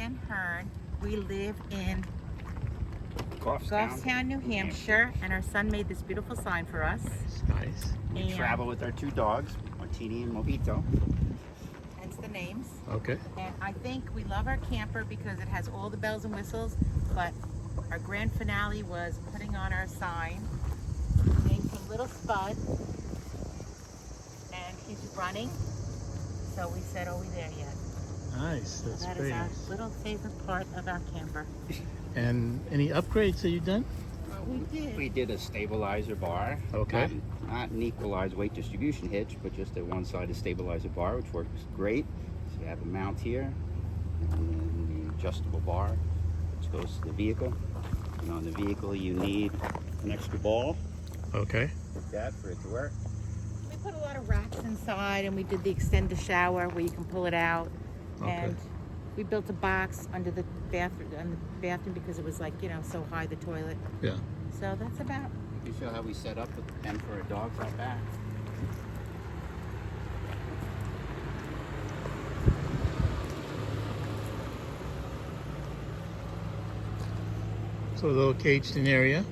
Diane Hearn. We live in Goffstown, New Hampshire, and our son made this beautiful sign for us. It's nice. We travel with our two dogs, Martini and Mojito. Hence the names. Okay. And I think we love our camper because it has all the bells and whistles, but our grand finale was putting on our sign. We named him Little Spud, and he's running. So we said, "Are we there yet?" Nice. That's That very is our nice. little favorite part of our camper. And any upgrades that you've done? We did. We did a stabilizer bar. Okay. Not an equalized weight distribution hitch, but just a one-sided stabilizer bar, which works great. So you have a mount here, and then the adjustable bar, which goes to the vehicle. And on the vehicle, you need an extra ball. Okay. Like that for it to work. We put a lot of racks inside, and we did the extend the shower where you can pull it out. Okay. And we built a box under the bathroom because it was like, so high, the toilet. Yeah. So that's about. You show how we set up with the pen for our dogs out back. So a little caged in area.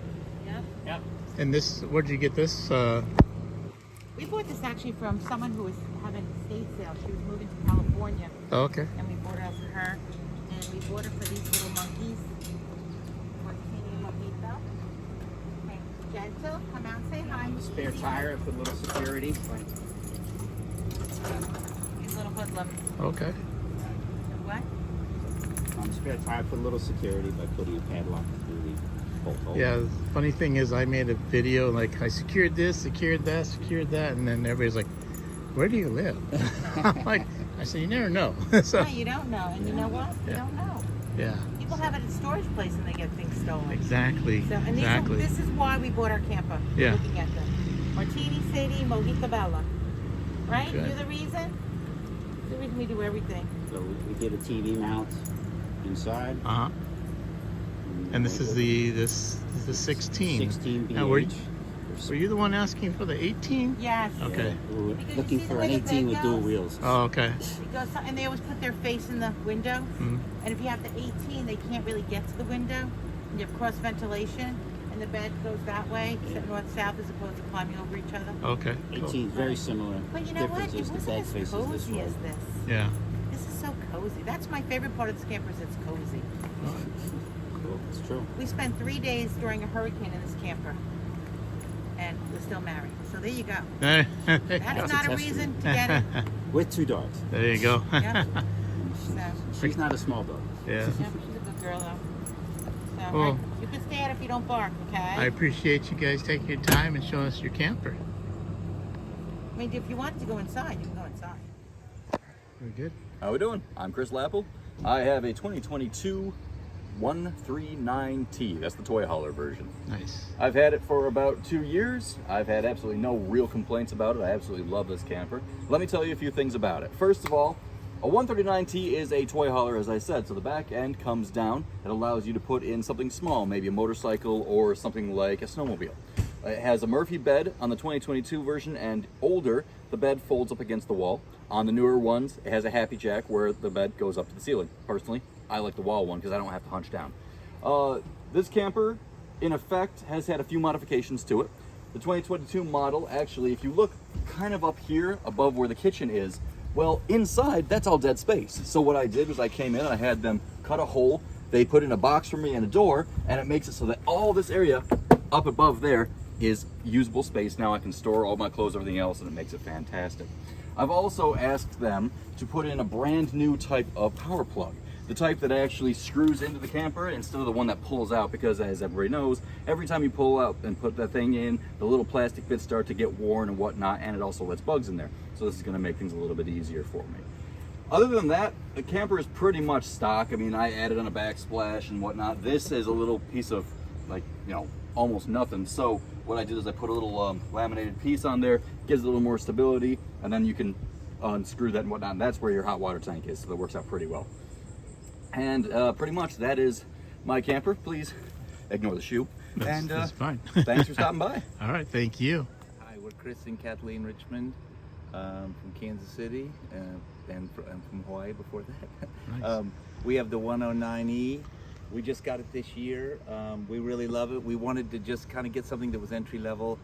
Yep. Yep. And this, where'd you get this? We bought this actually from someone who was having an estate sale. She was moving to California, Oh, okay. and we bought it for her. And we bought it for these little monkeys. Martini and Mojito. Okay, gentle, come out, say hi. The spare tire for little security. These little hoodlums. Okay. What? On the spare tire, put a little security by putting a padlock through the bolt hole. Yeah, the funny thing is I made a video, like I secured this, secured that, and then everybody's like, where do you live? I'm like, I said, you never know. So, No, you don't know. And you know what? You Yeah. don't know. yeah, People have it at storage place and they get things stolen. exactly, So, and exactly. this is why we bought our camper. Yeah. Looking at them. Martini, Sadie, Mojito, Bella. Right? Okay. You're the reason? The reason we do everything. So we did a TV mount inside. Uh-huh. And this is the 16. 16 Now, BH. were you the one asking for the 18? Yes. Okay. We were Because you looking see the for way an the 18 bed with dual goes? wheels. Oh, okay. Because, and they always put their face in the window. Mhm. And if you have the 18, they can't really get to the window. And you have cross ventilation. And the bed goes that way, north-south, as opposed to climbing over each other. Okay. 18 is very similar. But you know what? Difference It is the wasn't bed as faces this cozy way. as this. Yeah. This is so cozy. That's my favorite part of this camper is it's cozy. Cool. It's true. We spent 3 days during a hurricane in this camper. And we're still married. So there you go. There That's That's a not a testament. reason to get it. With two dogs. you go. Yep. She's not a small dog. Yeah. Yep, she's a good girl though. So, Well, you can stay out if you don't bark, okay? I appreciate you guys taking your time and showing us your camper. I mean, if you want to go inside, you can go inside. Very good. How we doing? I'm Chris Lapple. I have a 2022 139T. That's the toy hauler version. Nice. I've had it for about 2 years. I've had absolutely no real complaints about it. I absolutely love this camper. Let me tell you a few things about it. First of all, a 139T is a toy hauler, as I said, so the back end comes down. It allows you to put in something small, maybe a motorcycle or something like a snowmobile. It has a Murphy bed on the 2022 version, and older, the bed folds up against the wall. On the newer ones, it has a happy jack where the bed goes up to the ceiling. Personally, I like the wall one because I don't have to hunch down. This camper, in effect, has had a few modifications to it. The 2022 model, actually, if you look kind of up here above where the kitchen is, well, inside, that's all dead space. So what I did was I came in and I had them cut a hole. They put in a box for me and a door, and it makes it so that all this area up above there is usable space. Now I can store all my clothes, everything else, and it makes it fantastic. I've also asked them to put in a brand new type of power plug. The type that actually screws into the camper instead of the one that pulls out, because as everybody knows, every time you pull out and put that thing in, the little plastic bits start to get worn and whatnot, and it also lets bugs in there. So this is gonna make things a little bit easier for me. Other than that, the camper is pretty much stock. I mean, I added on a backsplash and whatnot. This is a little piece of, like, almost nothing. So what I did is I put a little laminated piece on there, gives it a little more stability, and then you can unscrew that and whatnot, and that's where your hot water tank is, so that works out pretty well. And pretty much that is my camper. Please ignore the shoe. That's fine. Thanks for stopping by. All right, thank you. Hi, we're Chris and Kathleen Richmond from Kansas City. and from Hawaii before that. Nice. We have the 109E. We just got it this year. We really love it. We wanted to just kind of get something that was entry level,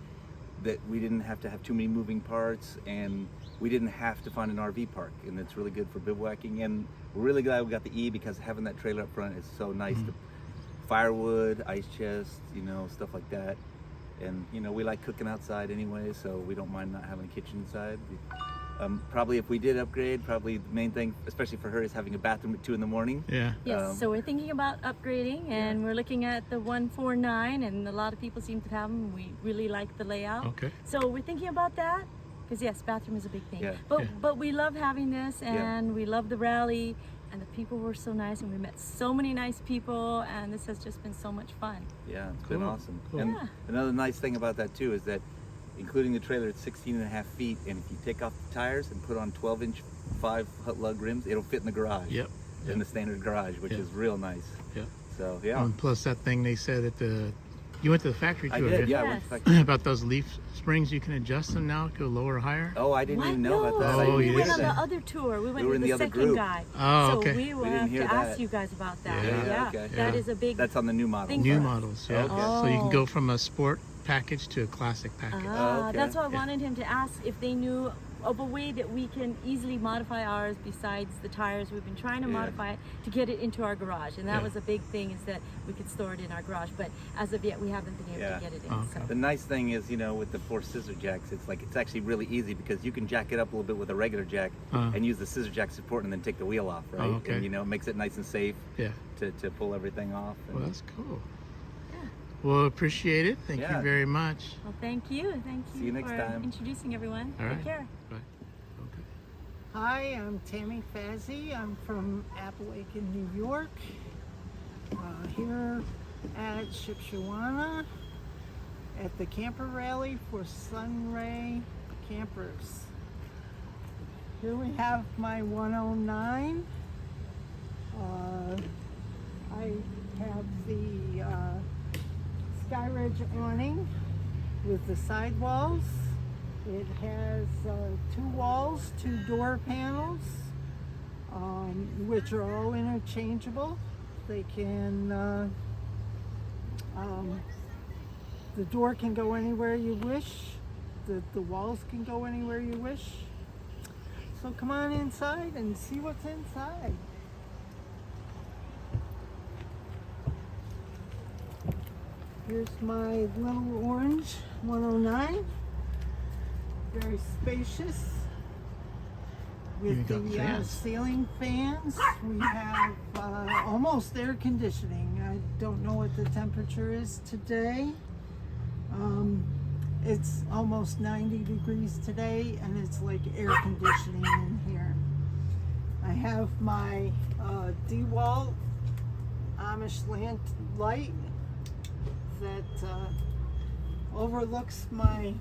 that we didn't have to have too many moving parts, and we didn't have to find an RV park, and it's really good for bivouacking. And we're really glad we got the E, because having that trailer up front is so nice. To firewood, ice chest, you know, stuff like that. And you know, we like cooking outside anyway, so we don't mind not having a kitchen inside. Probably if we did upgrade, probably the main thing, especially for her, is having a bathroom at 2 in the morning. Yeah. Yes, so we're thinking about upgrading, and we're looking at the 149, and a lot of people seem to have them. We really like the layout. Okay. So we're thinking about that, because yes, bathroom is a big thing. Yeah. But we love having this, and we love the rally, and the people were so nice, and we met so many nice people, and this has just been so much fun. Yeah, it's been Cool. awesome. Cool. And Yeah. another nice thing about that too is that, including the trailer, it's 16.5 feet, and if you take off the tires and put on 12-inch 5 hut lug rims, it'll fit in the garage. Yep. In the standard garage, which Yep. is real nice. Yep. So yeah. And plus that thing they said at the, you went to the factory I too, did, right? yeah. I Yes. went to About those leaf springs, you can adjust them now, go lower or higher. Oh, I didn't What? even know about that. Oh, I didn't we you went didn't on the say. other tour. We went were with in the the other second group. guy. Oh, so okay. we will We didn't have hear to ask that. you guys about that. Yeah. Yeah, Okay. that Yeah. is a big That's on the new model. Thing New for us. models, yeah. Okay. So you can Oh. go from a sport package to a classic package. okay. That's why I Yeah. wanted him to ask if they knew of a way that we can easily modify ours besides the tires. We've been trying to Yeah. modify it to get it into our garage, and that Yeah. was a big thing, is that we could store it in our garage. But as of yet, we haven't been able Yeah. to get it in. Oh, okay. So. The nice thing is, you know, with the 4 scissor jacks, it's actually really easy, because you can jack it up a little bit with a regular jack and use the scissor jack support, and then take the wheel off, right? Oh, okay. And you know, it makes it nice and safe Yeah. to pull everything off. And Well, that's cool. Yeah. Well, appreciate it. Thank Yeah. you very much. Well, thank you. Thank you See you next for time. introducing everyone. All right. Take care. Bye. Okay. Hi, I'm Tammy Fazzi. I'm from Appalachian, New York. Here at Shipshewana at the camper rally for Sunray campers. Here we have my 109. I have the Sky Ridge awning with the sidewalls. It has 2 walls, 2 door panels, which are all interchangeable. They can, the door can go anywhere you wish. The walls can go anywhere you wish. So come on inside and see what's inside. Here's my little orange 109. Very spacious with Even got the fans. ceiling fans. We have almost air conditioning. I don't know what the temperature is today. It's almost 90 degrees today, and it's like air conditioning in here. I have my DeWalt Amish light that overlooks my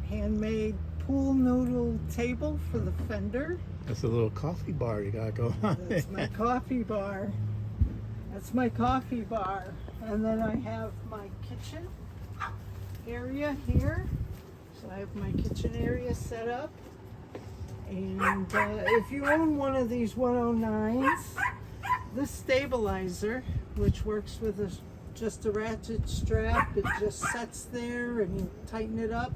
handmade pool noodle table for the fender. That's a little coffee bar you got going on. That's my coffee bar. That's my coffee bar. And then I have my kitchen area here. So I have my kitchen area set up. And if you own one of these 109s, this stabilizer, which works with just a ratchet strap, it just sets there and you tighten it up,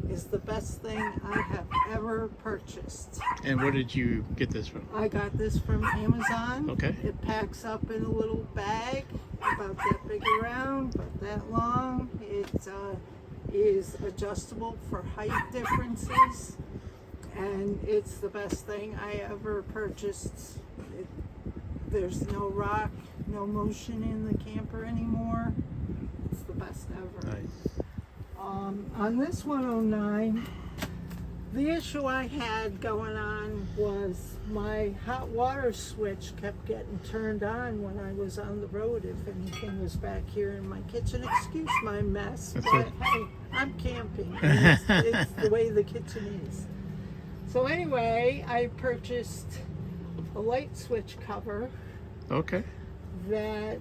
is the best thing I have ever purchased. And where did you get this from? I got this from Amazon. Okay. It packs up in a little bag, about that big around, about that long. It is adjustable for height differences, and it's the best thing I ever purchased. There's no rock, no motion in the camper anymore. It's the best ever. Nice. On this 109, the issue I had going on was my hot water switch kept getting turned on when I was on the road if anything was back here in my kitchen. Excuse my mess, That's but okay. hey, I'm camping. And it's the way the kitchen is. So anyway, I purchased a light switch cover Okay. that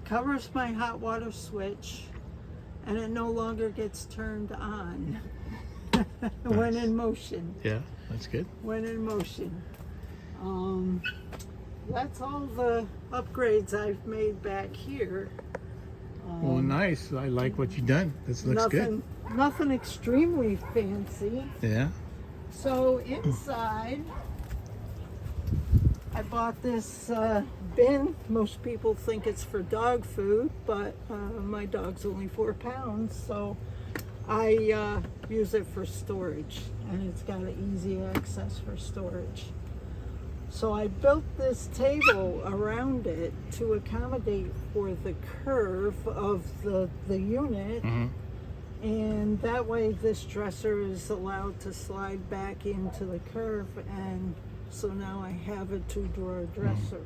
covers my hot water switch, and it no longer gets turned on when in motion. Yeah. That's good. when in motion. That's all the upgrades I've made back here. Well, nice. I like what you've done. This looks good. Nothing extremely fancy. Yeah. So inside, I bought this bin. Most people think it's for dog food, but my dog's only 4 pounds, so I use it for storage, and it's got an easy access for storage. So I built this table around it to accommodate for the curve of the unit. Mm-hmm. And that way this dresser is allowed to slide back into the curve, and so now I have a 2-drawer dresser.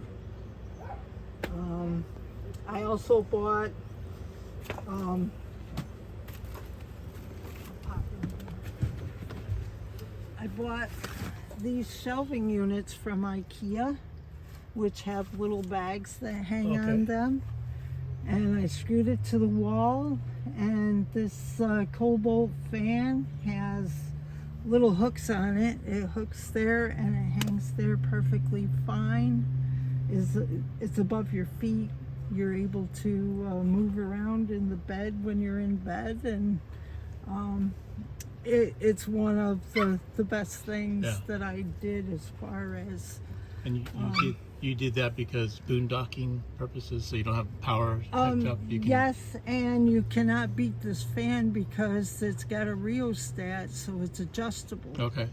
I also bought these shelving units from IKEA, which have little bags that hang on them. And I screwed it to the wall, and this Cobalt fan has little hooks on it. It hooks there and it hangs there perfectly fine. It's above your feet. You're able to move around in the bed when you're in bed, and it's one of the best things that I did as far as. And you did that because boondocking purposes, so you don't have power hooked up? Yes, and you cannot beat this fan because it's got a rheostat, so it's adjustable. Okay.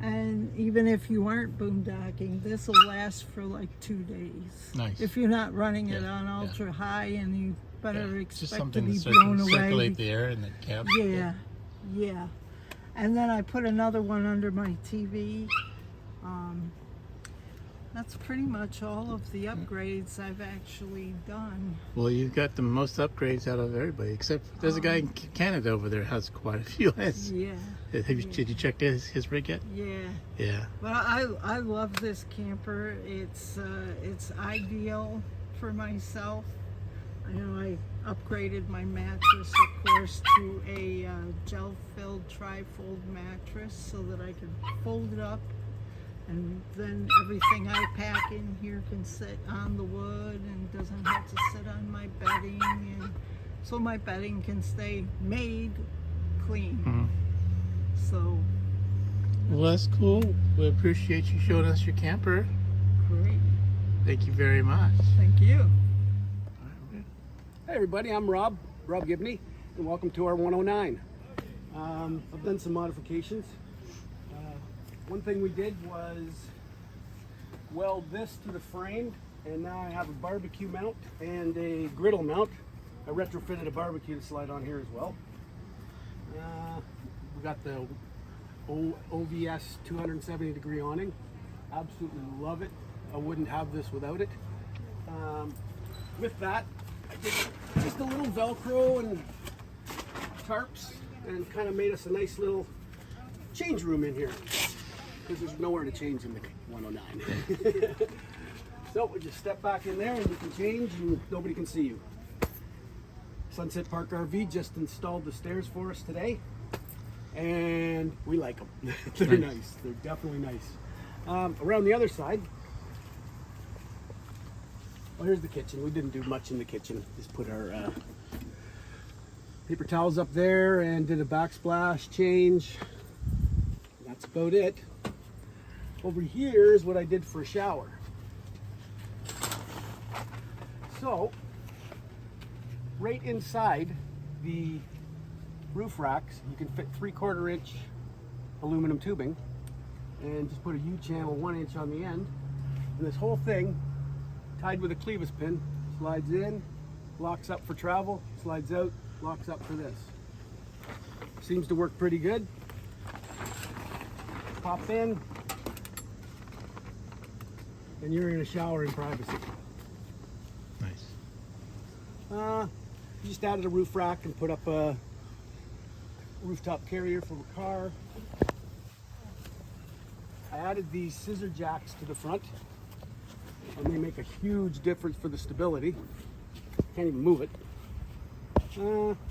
And even if you aren't boondocking, this will last for like 2 days. Nice. If you're not running it on ultra high, and you better Just expect to something be to blown away. circulate the air in the cab. Yeah. And then I put another one under my TV. That's pretty much all of the upgrades I've actually done. Well, you've got the most upgrades out of everybody, except there's a guy in Canada over there has quite a few. Yeah. Did you check his rig yet? Yeah. Yeah. But I love this camper. It's ideal for myself. I know I upgraded my mattress, of course, to a gel-filled tri-fold mattress so that I can fold it up, and then everything I pack in here can sit on the wood and doesn't have to sit on my bedding, and so my bedding can stay made clean. Mm-hmm. So Well, that's cool. We appreciate you showing us your camper. great. Thank you very much. Thank you. Hey everybody, I'm Rob Gibney, and welcome to our 109. I've done some modifications. One thing we did was weld this to the frame, and now I have a barbecue mount and a griddle mount. I retrofitted a barbecue to slide on here as well. We got the OVS 270 degree awning. Absolutely love it. I wouldn't have this without it. With that, I did just a little Velcro and tarps, and kind of made us a nice little change room in here, because there's nowhere to change in the 109. So we just step back in there and you can change and nobody can see you. Sunset Park RV just installed the stairs for us today, and we like them. They're nice. They're definitely nice. Around the other side, well, here's the kitchen. We didn't do much in the kitchen. Just put our paper towels up there and did a backsplash change. That's about it. Over here is what I did for a shower. So, right inside the roof racks, you can fit 3/4 inch aluminum tubing, and just put a U-channel 1 inch on the end. And this whole thing, tied with a clevis pin, slides in, locks up for travel, slides out, locks up for this. Seems to work pretty good. Pop in, and you're in a shower in privacy. Nice. Just added a roof rack and put up a rooftop carrier for the car. I added these scissor jacks to the front, and they make a huge difference for the stability. Can't even move it.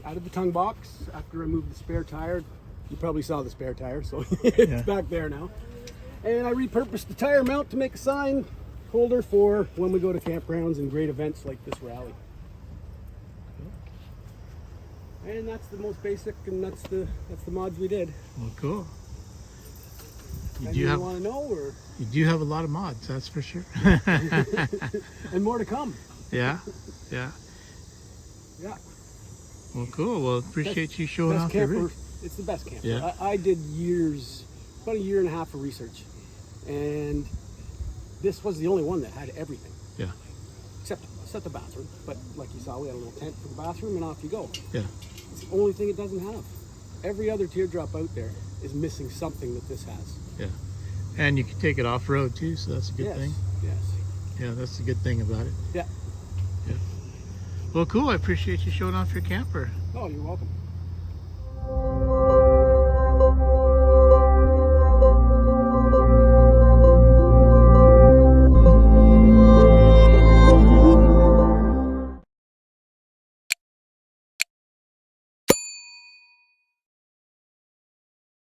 Added the tongue box after I moved the spare tire. You probably saw the spare tire, so it's back there now. And I repurposed the tire mount to make a sign holder for when we go to campgrounds and great events like this rally. And that's the most basic, and that's the mods we did. Well, cool. You And do you have want to know, or you do have a lot of mods, that's for sure. and more to come. Yeah, yeah. Yeah. Well, cool. Well, appreciate you showing Best off your camper. rig. It's the best camper. Yeah. I did years, about a year and a half of research, and this was the only one that had everything. Yeah, Except the bathroom. But like you saw, we had a little tent for the bathroom, and off you go. yeah, It's the only thing it doesn't have. Every other teardrop out there is missing something that this has. yeah. And you can take it off road too, so that's a good Yes. thing. Yes. Yeah, that's the good thing about it. Yeah. Well, cool. I appreciate you showing off your camper. Oh, you're welcome.